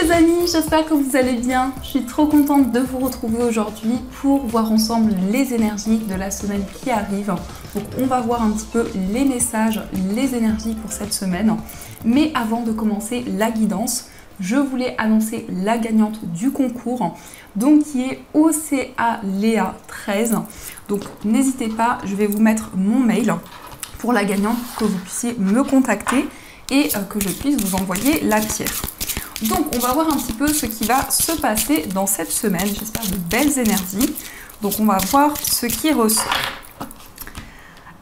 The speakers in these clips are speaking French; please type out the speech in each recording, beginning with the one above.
les amis, j'espère que vous allez bien. Je suis trop contente de vous retrouver aujourd'hui pour voir ensemble les énergies de la semaine qui arrive. Donc on va voir un petit peu les messages, les énergies pour cette semaine. Mais avant de commencer la guidance, je voulais annoncer la gagnante du concours, donc qui est OCA Léa 13. Donc n'hésitez pas, je vais vous mettre mon mail pour la gagnante pour que vous puissiez me contacter et que je puisse vous envoyer la pierre. Donc on va voir un petit peu ce qui va se passer dans cette semaine, j'espère de belles énergies. Donc on va voir ce qui ressort.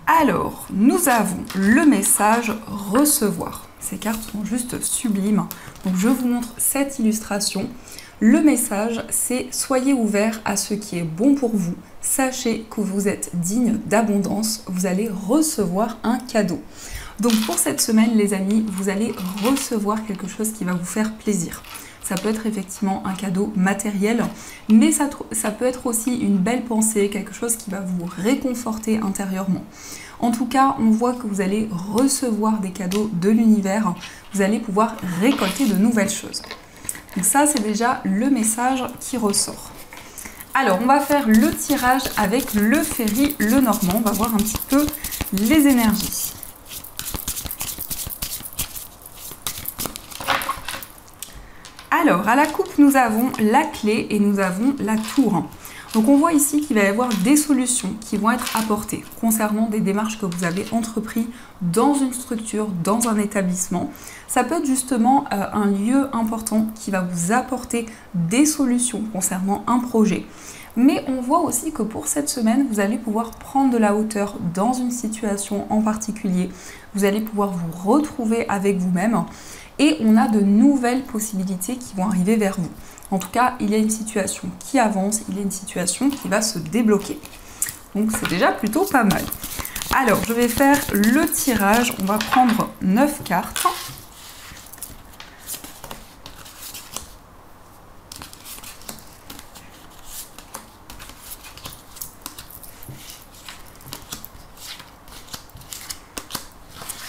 Alors, nous avons le message recevoir. Ces cartes sont juste sublimes. Donc je vous montre cette illustration. Le message, c'est soyez ouverts à ce qui est bon pour vous. Sachez que vous êtes digne d'abondance. Vous allez recevoir un cadeau. Donc pour cette semaine, les amis, vous allez recevoir quelque chose qui va vous faire plaisir. Ça peut être effectivement un cadeau matériel, mais ça peut être aussi une belle pensée, quelque chose qui va vous réconforter intérieurement. En tout cas, on voit que vous allez recevoir des cadeaux de l'univers, vous allez pouvoir récolter de nouvelles choses. Donc ça, c'est déjà le message qui ressort. Alors, on va faire le tirage avec le Ferry Lenormand. On va voir un petit peu les énergies. Alors, à la coupe, nous avons la clé et nous avons la tour. Donc, on voit ici qu'il va y avoir des solutions qui vont être apportées concernant des démarches que vous avez entreprises dans une structure, dans un établissement. Ça peut être justement un lieu important qui va vous apporter des solutions concernant un projet. Mais on voit aussi que pour cette semaine, vous allez pouvoir prendre de la hauteur dans une situation en particulier. Vous allez pouvoir vous retrouver avec vous-même. Et on a de nouvelles possibilités qui vont arriver vers vous. En tout cas, il y a une situation qui avance, il y a une situation qui va se débloquer. Donc c'est déjà plutôt pas mal. Alors, je vais faire le tirage. On va prendre 9 cartes.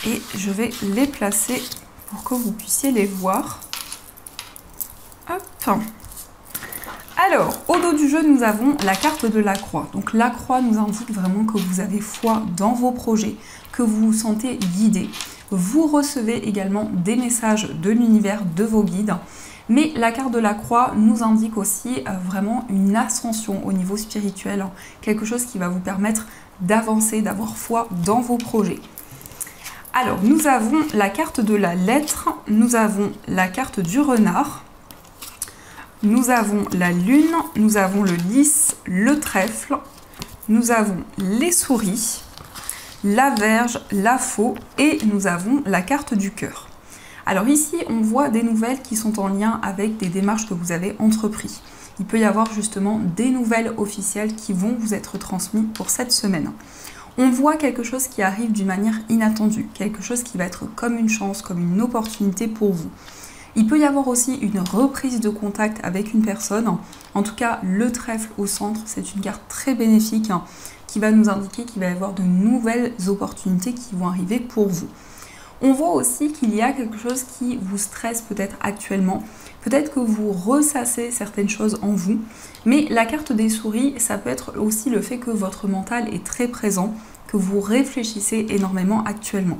Et je vais les placer pour que vous puissiez les voir. Hop. Alors, au dos du jeu, nous avons la carte de la croix. Donc la croix nous indique vraiment que vous avez foi dans vos projets, que vous vous sentez guidé. Vous recevez également des messages de l'univers, de vos guides. Mais la carte de la croix nous indique aussi vraiment une ascension au niveau spirituel, quelque chose qui va vous permettre d'avancer, d'avoir foi dans vos projets. Alors, nous avons la carte de la lettre, nous avons la carte du renard, nous avons la lune, nous avons le lys, le trèfle, nous avons les souris, la verge, la faux et nous avons la carte du cœur. Alors ici, on voit des nouvelles qui sont en lien avec des démarches que vous avez entreprises. Il peut y avoir justement des nouvelles officielles qui vont vous être transmises pour cette semaine. On voit quelque chose qui arrive d'une manière inattendue, quelque chose qui va être comme une chance, comme une opportunité pour vous. Il peut y avoir aussi une reprise de contact avec une personne. En tout cas, le trèfle au centre, c'est une carte très bénéfique qui va nous indiquer qu'il va y avoir de nouvelles opportunités qui vont arriver pour vous. On voit aussi qu'il y a quelque chose qui vous stresse peut-être actuellement. Peut-être que vous ressassez certaines choses en vous. Mais la carte des souris, ça peut être aussi le fait que votre mental est très présent, que vous réfléchissez énormément actuellement.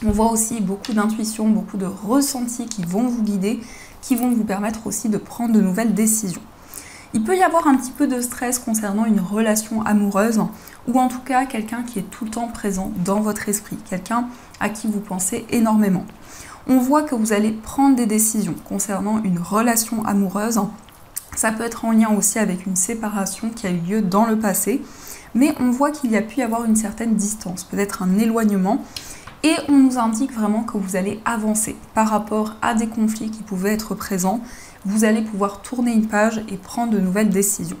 On voit aussi beaucoup d'intuition, beaucoup de ressentis qui vont vous guider, qui vont vous permettre aussi de prendre de nouvelles décisions. Il peut y avoir un petit peu de stress concernant une relation amoureuse ou en tout cas quelqu'un qui est tout le temps présent dans votre esprit, quelqu'un à qui vous pensez énormément. On voit que vous allez prendre des décisions concernant une relation amoureuse. Ça peut être en lien aussi avec une séparation qui a eu lieu dans le passé, mais on voit qu'il y a pu y avoir une certaine distance, peut-être un éloignement. Et on nous indique vraiment que vous allez avancer par rapport à des conflits qui pouvaient être présents. Vous allez pouvoir tourner une page et prendre de nouvelles décisions.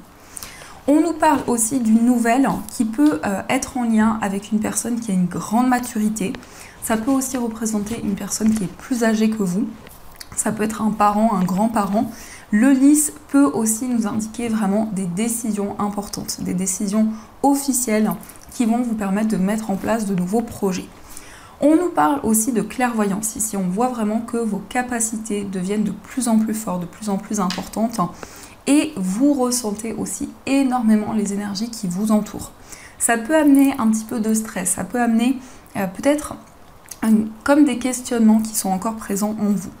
On nous parle aussi d'une nouvelle qui peut être en lien avec une personne qui a une grande maturité. Ça peut aussi représenter une personne qui est plus âgée que vous. Ça peut être un parent, un grand-parent. Le lys peut aussi nous indiquer vraiment des décisions importantes, des décisions officielles qui vont vous permettre de mettre en place de nouveaux projets. On nous parle aussi de clairvoyance. Ici, on voit vraiment que vos capacités deviennent de plus en plus fortes, de plus en plus importantes. Et vous ressentez aussi énormément les énergies qui vous entourent. Ça peut amener un petit peu de stress, ça peut amener peut-être comme des questionnements qui sont encore présents en vous.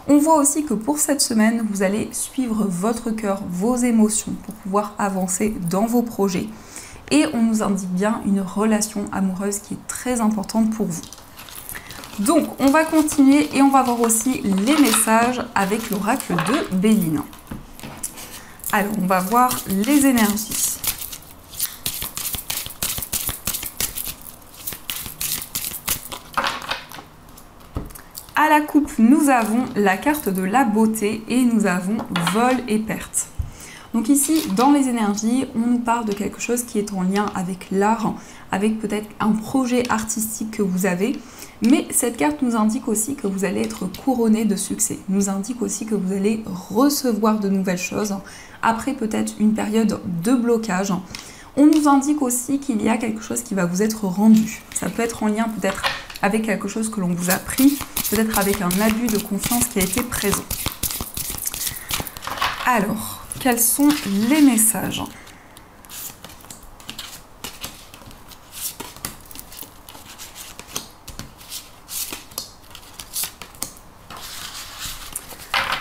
On voit aussi que pour cette semaine, vous allez suivre votre cœur, vos émotions pour pouvoir avancer dans vos projets. Et on nous indique bien une relation amoureuse qui est très importante pour vous. Donc, on va continuer et on va voir aussi les messages avec l'oracle de Béline. Alors, on va voir les énergies. À la coupe, nous avons la carte de la beauté et nous avons vol et perte. Donc ici, dans les énergies, on nous parle de quelque chose qui est en lien avec l'art, avec peut-être un projet artistique que vous avez. Mais cette carte nous indique aussi que vous allez être couronné de succès. Nous indique aussi que vous allez recevoir de nouvelles choses après peut-être une période de blocage. On nous indique aussi qu'il y a quelque chose qui va vous être rendu. Ça peut être en lien peut-être avec quelque chose que l'on vous a pris, peut-être avec un abus de confiance qui a été présent. Alors, quels sont les messages ?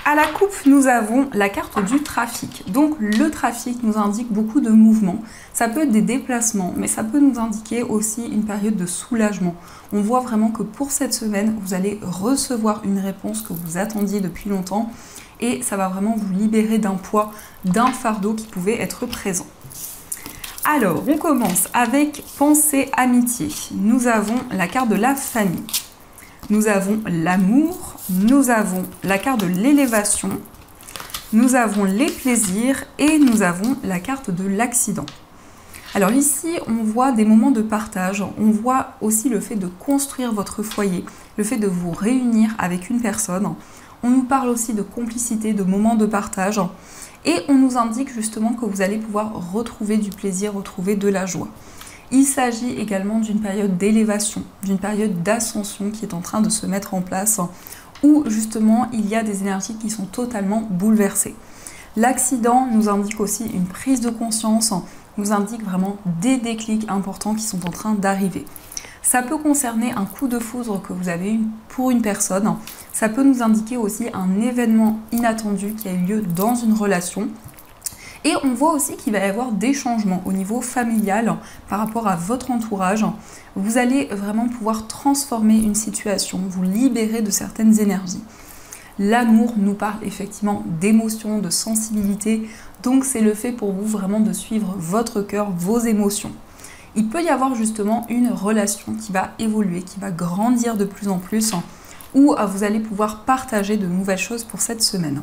À la coupe, nous avons la carte du trafic. Donc le trafic nous indique beaucoup de mouvements. Ça peut être des déplacements, mais ça peut nous indiquer aussi une période de soulagement. On voit vraiment que pour cette semaine, vous allez recevoir une réponse que vous attendiez depuis longtemps et ça va vraiment vous libérer d'un poids, d'un fardeau qui pouvait être présent. Alors, on commence avec pensée amitié. Nous avons la carte de la famille. Nous avons l'amour, nous avons la carte de l'élévation, nous avons les plaisirs et nous avons la carte de l'accident. Alors ici, on voit des moments de partage, on voit aussi le fait de construire votre foyer, le fait de vous réunir avec une personne. On nous parle aussi de complicité, de moments de partage et on nous indique justement que vous allez pouvoir retrouver du plaisir, retrouver de la joie. Il s'agit également d'une période d'élévation, d'une période d'ascension qui est en train de se mettre en place, où justement il y a des énergies qui sont totalement bouleversées. L'accident nous indique aussi une prise de conscience, nous indique vraiment des déclics importants qui sont en train d'arriver. Ça peut concerner un coup de foudre que vous avez eu pour une personne, ça peut nous indiquer aussi un événement inattendu qui a eu lieu dans une relation. Et on voit aussi qu'il va y avoir des changements au niveau familial par rapport à votre entourage. Vous allez vraiment pouvoir transformer une situation, vous libérer de certaines énergies. L'amour nous parle effectivement d'émotions, de sensibilité. Donc c'est le fait pour vous vraiment de suivre votre cœur, vos émotions. Il peut y avoir justement une relation qui va évoluer, qui va grandir de plus en plus, où vous allez pouvoir partager de nouvelles choses pour cette semaine.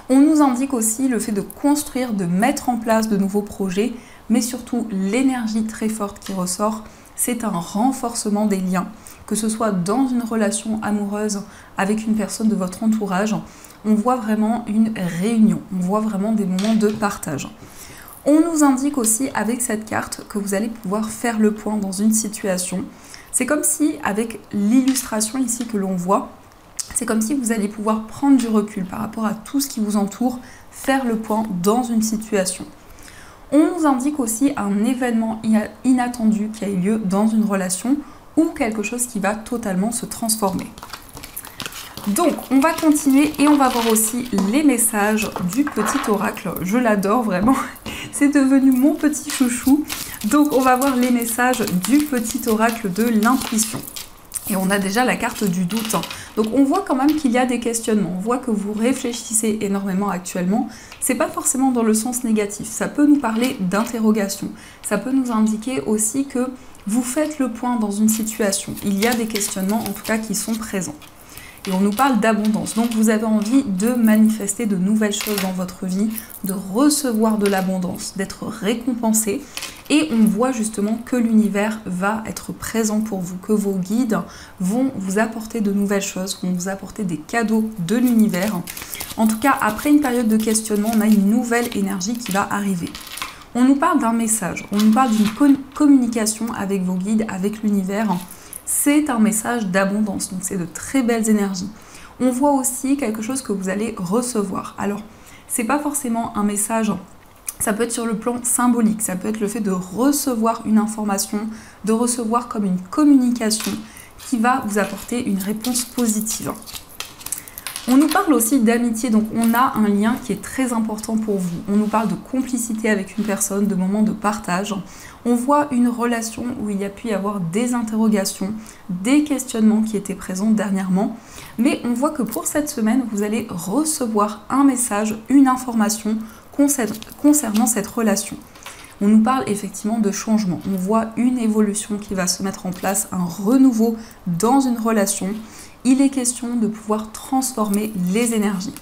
On nous indique aussi le fait de construire, de mettre en place de nouveaux projets, mais surtout l'énergie très forte qui ressort, c'est un renforcement des liens, que ce soit dans une relation amoureuse avec une personne de votre entourage, on voit vraiment une réunion, on voit vraiment des moments de partage. On nous indique aussi avec cette carte que vous allez pouvoir faire le point dans une situation. C'est comme si, avec l'illustration ici que l'on voit, c'est comme si vous allez pouvoir prendre du recul par rapport à tout ce qui vous entoure, faire le point dans une situation. On nous indique aussi un événement inattendu qui a eu lieu dans une relation ou quelque chose qui va totalement se transformer. Donc, on va continuer et on va voir aussi les messages du petit oracle. Je l'adore vraiment, c'est devenu mon petit chouchou. Donc, on va voir les messages du petit oracle de l'intuition. Et on a déjà la carte du doute. Donc on voit quand même qu'il y a des questionnements. On voit que vous réfléchissez énormément actuellement. C'est pas forcément dans le sens négatif. Ça peut nous parler d'interrogation. Ça peut nous indiquer aussi que vous faites le point dans une situation. Il y a des questionnements en tout cas qui sont présents. Et on nous parle d'abondance. Donc vous avez envie de manifester de nouvelles choses dans votre vie, de recevoir de l'abondance, d'être récompensé. Et on voit justement que l'univers va être présent pour vous, que vos guides vont vous apporter de nouvelles choses, vont vous apporter des cadeaux de l'univers. En tout cas, après une période de questionnement, on a une nouvelle énergie qui va arriver. On nous parle d'un message, on nous parle d'une communication avec vos guides, avec l'univers. c'est un message d'abondance, donc c'est de très belles énergies. On voit aussi quelque chose que vous allez recevoir. Alors, c'est pas forcément un message, ça peut être sur le plan symbolique, ça peut être le fait de recevoir une information, de recevoir comme une communication qui va vous apporter une réponse positive. On nous parle aussi d'amitié, donc on a un lien qui est très important pour vous. On nous parle de complicité avec une personne, de moments de partage. On voit une relation où il y a pu y avoir des interrogations, des questionnements qui étaient présents dernièrement. Mais on voit que pour cette semaine, vous allez recevoir un message, une information concernant cette relation. On nous parle effectivement de changement. On voit une évolution qui va se mettre en place, un renouveau dans une relation. Il est question de pouvoir transformer les énergies.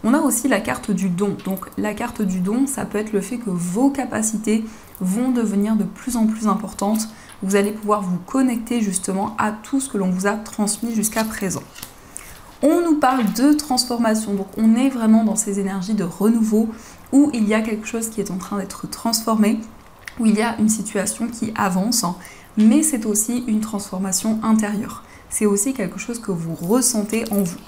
On a aussi la carte du don. Donc la carte du don, ça peut être le fait que vos capacités vont devenir de plus en plus importantes. Vous allez pouvoir vous connecter justement à tout ce que l'on vous a transmis jusqu'à présent. On nous parle de transformation, donc on est vraiment dans ces énergies de renouveau où il y a quelque chose qui est en train d'être transformé, où il y a une situation qui avance, mais c'est aussi une transformation intérieure. C'est aussi quelque chose que vous ressentez en vous.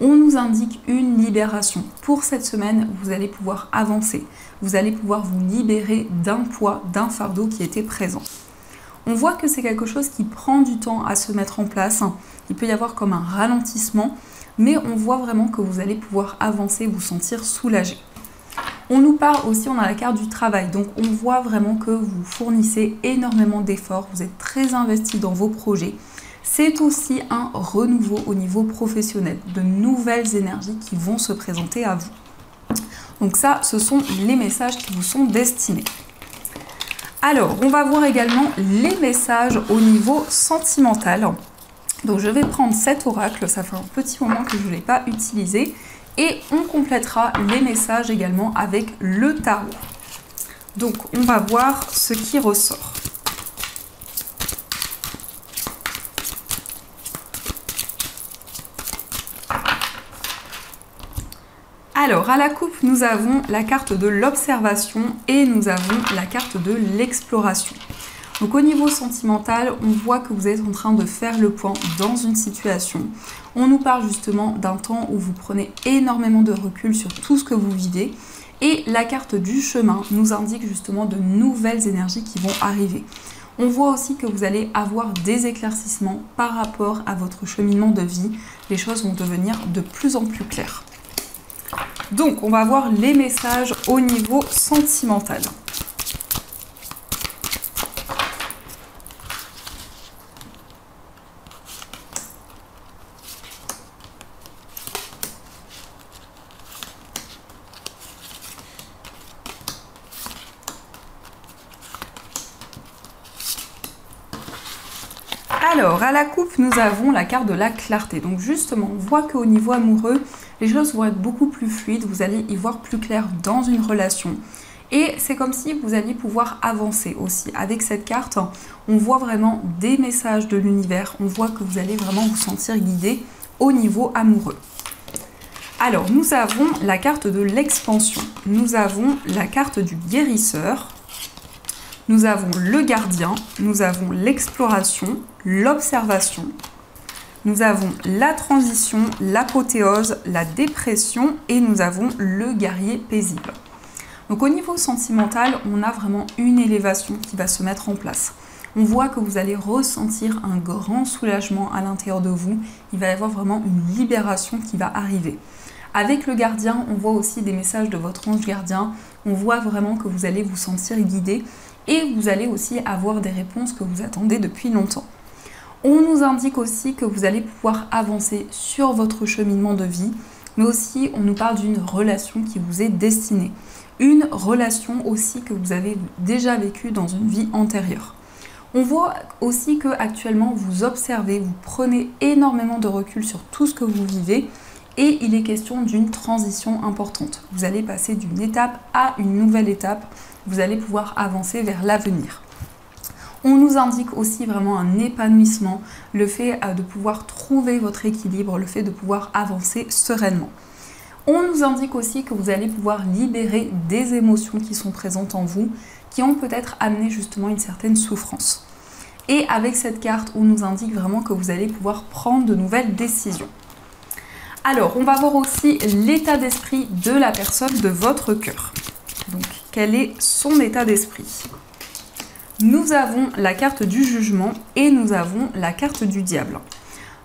On nous indique une libération. Pour cette semaine, vous allez pouvoir avancer. Vous allez pouvoir vous libérer d'un poids, d'un fardeau qui était présent. On voit que c'est quelque chose qui prend du temps à se mettre en place. Il peut y avoir comme un ralentissement, mais on voit vraiment que vous allez pouvoir avancer, vous sentir soulagé. On nous parle aussi, on a la carte du travail, donc on voit vraiment que vous fournissez énormément d'efforts, vous êtes très investi dans vos projets. C'est aussi un renouveau au niveau professionnel, de nouvelles énergies qui vont se présenter à vous. Donc ça, ce sont les messages qui vous sont destinés. Alors, on va voir également les messages au niveau sentimental. Donc je vais prendre cet oracle, ça fait un petit moment que je ne l'ai pas utilisé. Et on complétera les messages également avec le tarot. Donc on va voir ce qui ressort. Alors, à la coupe, nous avons la carte de l'observation et nous avons la carte de l'exploration. Donc, au niveau sentimental, on voit que vous êtes en train de faire le point dans une situation. On nous parle justement d'un temps où vous prenez énormément de recul sur tout ce que vous vivez. Et la carte du chemin nous indique justement de nouvelles énergies qui vont arriver. On voit aussi que vous allez avoir des éclaircissements par rapport à votre cheminement de vie. Les choses vont devenir de plus en plus claires. Donc, on va voir les messages au niveau sentimental. Alors, à la coupe, nous avons la carte de la clarté. Donc justement, on voit qu'au niveau amoureux, les choses vont être beaucoup plus fluides. Vous allez y voir plus clair dans une relation. Et c'est comme si vous alliez pouvoir avancer aussi. Avec cette carte, on voit vraiment des messages de l'univers. On voit que vous allez vraiment vous sentir guidé au niveau amoureux. Alors, nous avons la carte de l'expansion. Nous avons la carte du guérisseur. Nous avons le gardien, nous avons l'exploration, l'observation, nous avons la transition, l'apothéose, la dépression et nous avons le guerrier paisible. Donc au niveau sentimental, on a vraiment une élévation qui va se mettre en place. On voit que vous allez ressentir un grand soulagement à l'intérieur de vous. Il va y avoir vraiment une libération qui va arriver. Avec le gardien, on voit aussi des messages de votre ange gardien. On voit vraiment que vous allez vous sentir guidé. Et vous allez aussi avoir des réponses que vous attendez depuis longtemps. On nous indique aussi que vous allez pouvoir avancer sur votre cheminement de vie, mais aussi on nous parle d'une relation qui vous est destinée. Une relation aussi que vous avez déjà vécue dans une vie antérieure. On voit aussi que actuellement vous observez, vous prenez énormément de recul sur tout ce que vous vivez et il est question d'une transition importante. Vous allez passer d'une étape à une nouvelle étape. Vous allez pouvoir avancer vers l'avenir. On nous indique aussi vraiment un épanouissement, le fait de pouvoir trouver votre équilibre, le fait de pouvoir avancer sereinement. On nous indique aussi que vous allez pouvoir libérer des émotions qui sont présentes en vous, qui ont peut-être amené justement une certaine souffrance. Et avec cette carte, on nous indique vraiment que vous allez pouvoir prendre de nouvelles décisions. Alors, on va voir aussi l'état d'esprit de la personne de votre cœur. Donc, quel est son état d'esprit? Nous avons la carte du jugement et nous avons la carte du diable.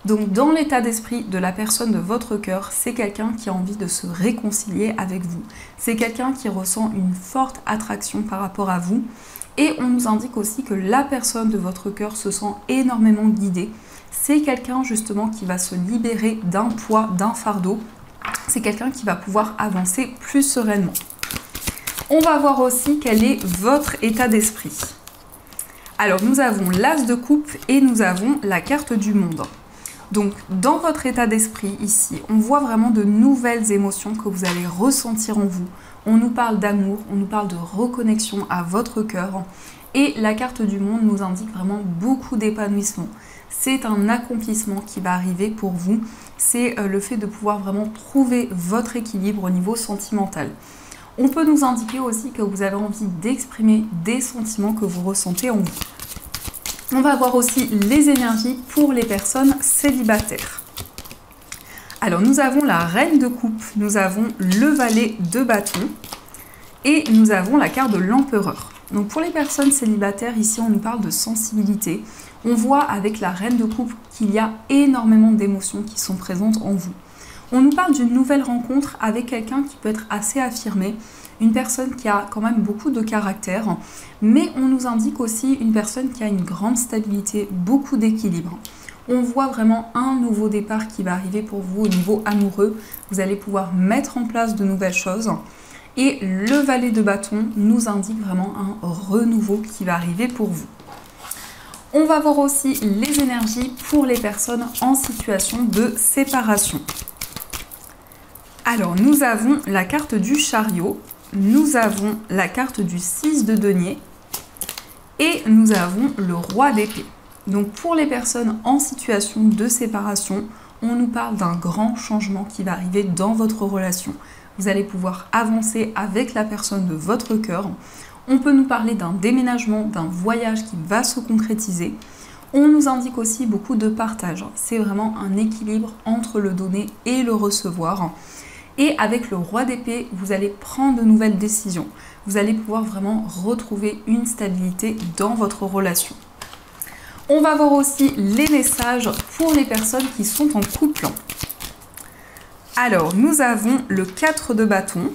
Donc, dans l'état d'esprit de la personne de votre cœur, c'est quelqu'un qui a envie de se réconcilier avec vous. C'est quelqu'un qui ressent une forte attraction par rapport à vous. Et on nous indique aussi que la personne de votre cœur se sent énormément guidée. C'est quelqu'un justement qui va se libérer d'un poids, d'un fardeau. C'est quelqu'un qui va pouvoir avancer plus sereinement. On va voir aussi quel est votre état d'esprit. Alors nous avons l'as de coupe et nous avons la carte du monde. Donc dans votre état d'esprit ici, on voit vraiment de nouvelles émotions que vous allez ressentir en vous. On nous parle d'amour, on nous parle de reconnexion à votre cœur. Et la carte du monde nous indique vraiment beaucoup d'épanouissement. C'est un accomplissement qui va arriver pour vous. C'est le fait de pouvoir vraiment trouver votre équilibre au niveau sentimental. On peut nous indiquer aussi que vous avez envie d'exprimer des sentiments que vous ressentez en vous. On va voir aussi les énergies pour les personnes célibataires. Alors nous avons la reine de coupe, nous avons le valet de bâton et nous avons la carte de l'empereur. Donc pour les personnes célibataires, ici on nous parle de sensibilité. On voit avec la reine de coupe qu'il y a énormément d'émotions qui sont présentes en vous. On nous parle d'une nouvelle rencontre avec quelqu'un qui peut être assez affirmé, une personne qui a quand même beaucoup de caractère, mais on nous indique aussi une personne qui a une grande stabilité, beaucoup d'équilibre. On voit vraiment un nouveau départ qui va arriver pour vous au niveau amoureux. Vous allez pouvoir mettre en place de nouvelles choses. Et le valet de bâton nous indique vraiment un renouveau qui va arriver pour vous. On va voir aussi les énergies pour les personnes en situation de séparation. Alors, nous avons la carte du chariot, nous avons la carte du 6 de denier et nous avons le roi d'épée. Donc, pour les personnes en situation de séparation, on nous parle d'un grand changement qui va arriver dans votre relation. Vous allez pouvoir avancer avec la personne de votre cœur. On peut nous parler d'un déménagement, d'un voyage qui va se concrétiser. On nous indique aussi beaucoup de partage. C'est vraiment un équilibre entre le donner et le recevoir. Et avec le roi d'épée, vous allez prendre de nouvelles décisions. Vous allez pouvoir vraiment retrouver une stabilité dans votre relation. On va voir aussi les messages pour les personnes qui sont en couple. Alors, nous avons le 4 de bâton,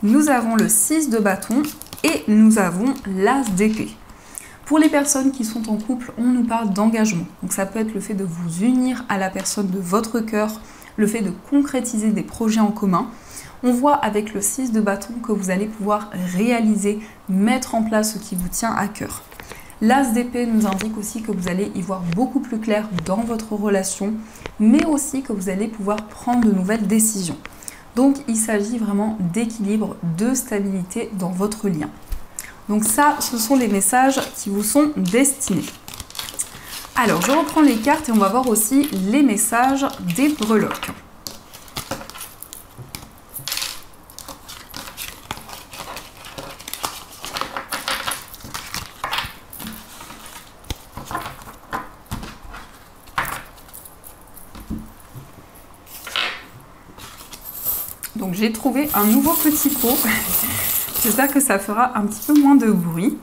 nous avons le 6 de bâton et nous avons l'as d'épée. Pour les personnes qui sont en couple, on nous parle d'engagement. Donc ça peut être le fait de vous unir à la personne de votre cœur, le fait de concrétiser des projets en commun. On voit avec le 6 de bâton que vous allez pouvoir réaliser, mettre en place ce qui vous tient à cœur. L'as d'épée nous indique aussi que vous allez y voir beaucoup plus clair dans votre relation, mais aussi que vous allez pouvoir prendre de nouvelles décisions. Donc il s'agit vraiment d'équilibre, de stabilité dans votre lien. Donc ça, ce sont les messages qui vous sont destinés. Alors je reprends les cartes et on va voir aussi les messages des breloques. Donc j'ai trouvé un nouveau petit pot. J'espère que ça fera un petit peu moins de bruit.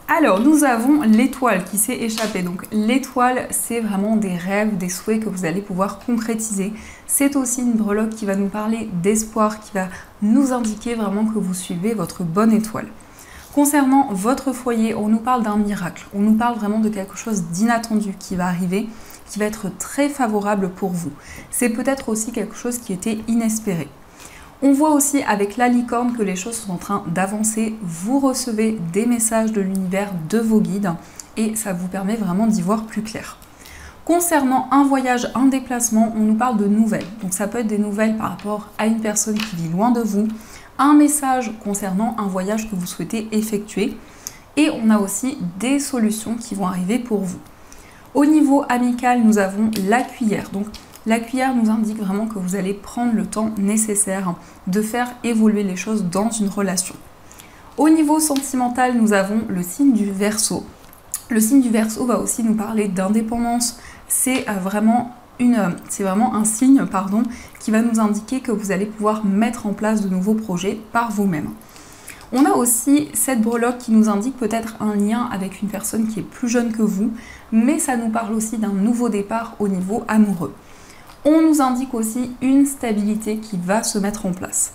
Alors, nous avons l'étoile qui s'est échappée. Donc, l'étoile, c'est vraiment des rêves, des souhaits que vous allez pouvoir concrétiser. C'est aussi une breloque qui va nous parler d'espoir, qui va nous indiquer vraiment que vous suivez votre bonne étoile. Concernant votre foyer, on nous parle d'un miracle. On nous parle vraiment de quelque chose d'inattendu qui va arriver, qui va être très favorable pour vous. C'est peut-être aussi quelque chose qui était inespéré. On voit aussi avec la licorne que les choses sont en train d'avancer. Vous recevez des messages de l'univers, de vos guides, et ça vous permet vraiment d'y voir plus clair. Concernant un voyage, un déplacement, on nous parle de nouvelles. Donc ça peut être des nouvelles par rapport à une personne qui vit loin de vous, un message concernant un voyage que vous souhaitez effectuer, et on a aussi des solutions qui vont arriver pour vous. Au niveau amical, nous avons la cuillère. Donc La cuillère nous indique vraiment que vous allez prendre le temps nécessaire de faire évoluer les choses dans une relation. Au niveau sentimental, nous avons le signe du Verseau. Le signe du Verseau va aussi nous parler d'indépendance. C'est vraiment un signe qui va nous indiquer que vous allez pouvoir mettre en place de nouveaux projets par vous-même. On a aussi cette breloque qui nous indique peut-être un lien avec une personne qui est plus jeune que vous, mais ça nous parle aussi d'un nouveau départ au niveau amoureux. On nous indique aussi une stabilité qui va se mettre en place.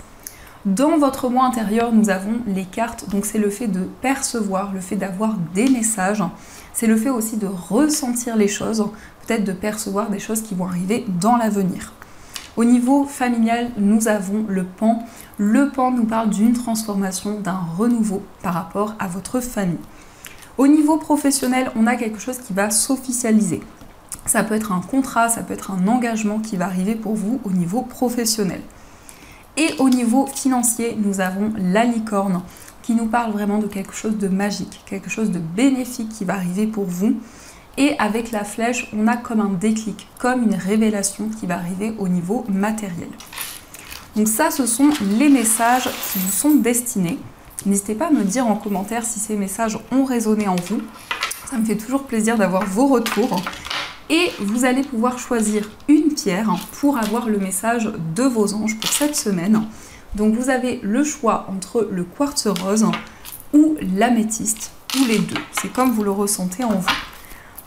Dans votre moi intérieur, nous avons les cartes, donc c'est le fait de percevoir, le fait d'avoir des messages, c'est le fait aussi de ressentir les choses, peut-être de percevoir des choses qui vont arriver dans l'avenir. Au niveau familial, nous avons le pan. Le pan nous parle d'une transformation, d'un renouveau par rapport à votre famille. Au niveau professionnel, on a quelque chose qui va s'officialiser. Ça peut être un contrat, ça peut être un engagement qui va arriver pour vous au niveau professionnel. Et au niveau financier, nous avons la licorne qui nous parle vraiment de quelque chose de magique, quelque chose de bénéfique qui va arriver pour vous. Et avec la flèche, on a comme un déclic, comme une révélation qui va arriver au niveau matériel. Donc ça, ce sont les messages qui vous sont destinés. N'hésitez pas à me dire en commentaire si ces messages ont résonné en vous. Ça me fait toujours plaisir d'avoir vos retours. Et vous allez pouvoir choisir une pierre pour avoir le message de vos anges pour cette semaine. Donc vous avez le choix entre le quartz rose ou l'améthyste, ou les deux. C'est comme vous le ressentez en vous.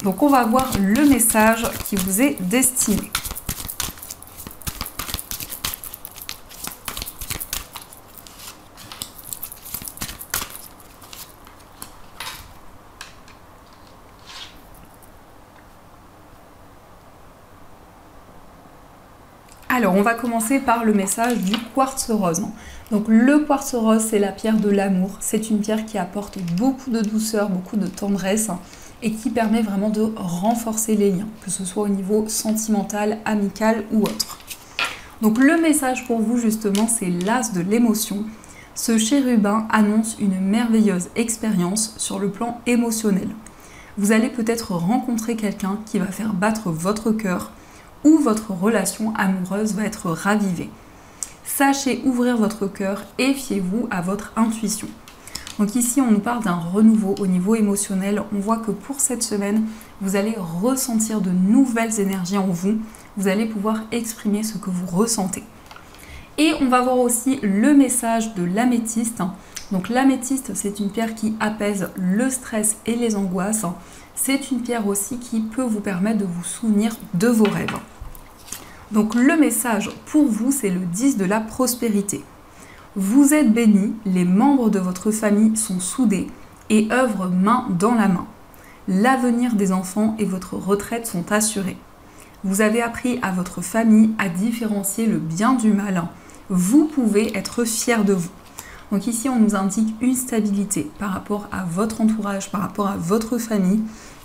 Donc on va voir le message qui vous est destiné. Alors, on va commencer par le message du quartz rose. Donc, le quartz rose, c'est la pierre de l'amour. C'est une pierre qui apporte beaucoup de douceur, beaucoup de tendresse et qui permet vraiment de renforcer les liens, que ce soit au niveau sentimental, amical ou autre. Donc, le message pour vous, justement, c'est l'as de l'émotion. Ce chérubin annonce une merveilleuse expérience sur le plan émotionnel. Vous allez peut-être rencontrer quelqu'un qui va faire battre votre cœur, où votre relation amoureuse va être ravivée. Sachez ouvrir votre cœur et fiez-vous à votre intuition. Donc ici, on nous parle d'un renouveau au niveau émotionnel. On voit que pour cette semaine, vous allez ressentir de nouvelles énergies en vous. Vous allez pouvoir exprimer ce que vous ressentez. Et on va voir aussi le message de l'améthyste. Donc l'améthyste, c'est une pierre qui apaise le stress et les angoisses. C'est une pierre aussi qui peut vous permettre de vous souvenir de vos rêves. Donc le message pour vous, c'est le 10 de la prospérité. Vous êtes bénis, les membres de votre famille sont soudés et œuvrent main dans la main. L'avenir des enfants et votre retraite sont assurés. Vous avez appris à votre famille à différencier le bien du mal. Vous pouvez être fiers de vous. Donc ici, on nous indique une stabilité par rapport à votre entourage, par rapport à votre famille.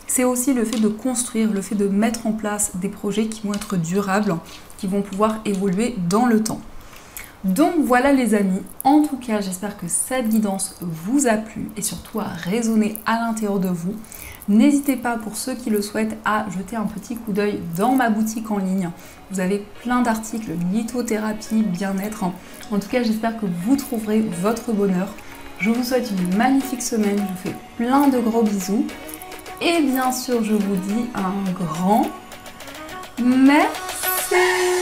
C'est aussi le fait de construire, le fait de mettre en place des projets qui vont être durables, qui vont pouvoir évoluer dans le temps. Donc voilà les amis, en tout cas j'espère que cette guidance vous a plu et surtout a résonné à l'intérieur de vous. N'hésitez pas pour ceux qui le souhaitent à jeter un petit coup d'œil dans ma boutique en ligne. Vous avez plein d'articles, lithothérapie, bien-être. En tout cas j'espère que vous trouverez votre bonheur. Je vous souhaite une magnifique semaine, je vous fais plein de gros bisous. Et bien sûr, je vous dis un grand merci.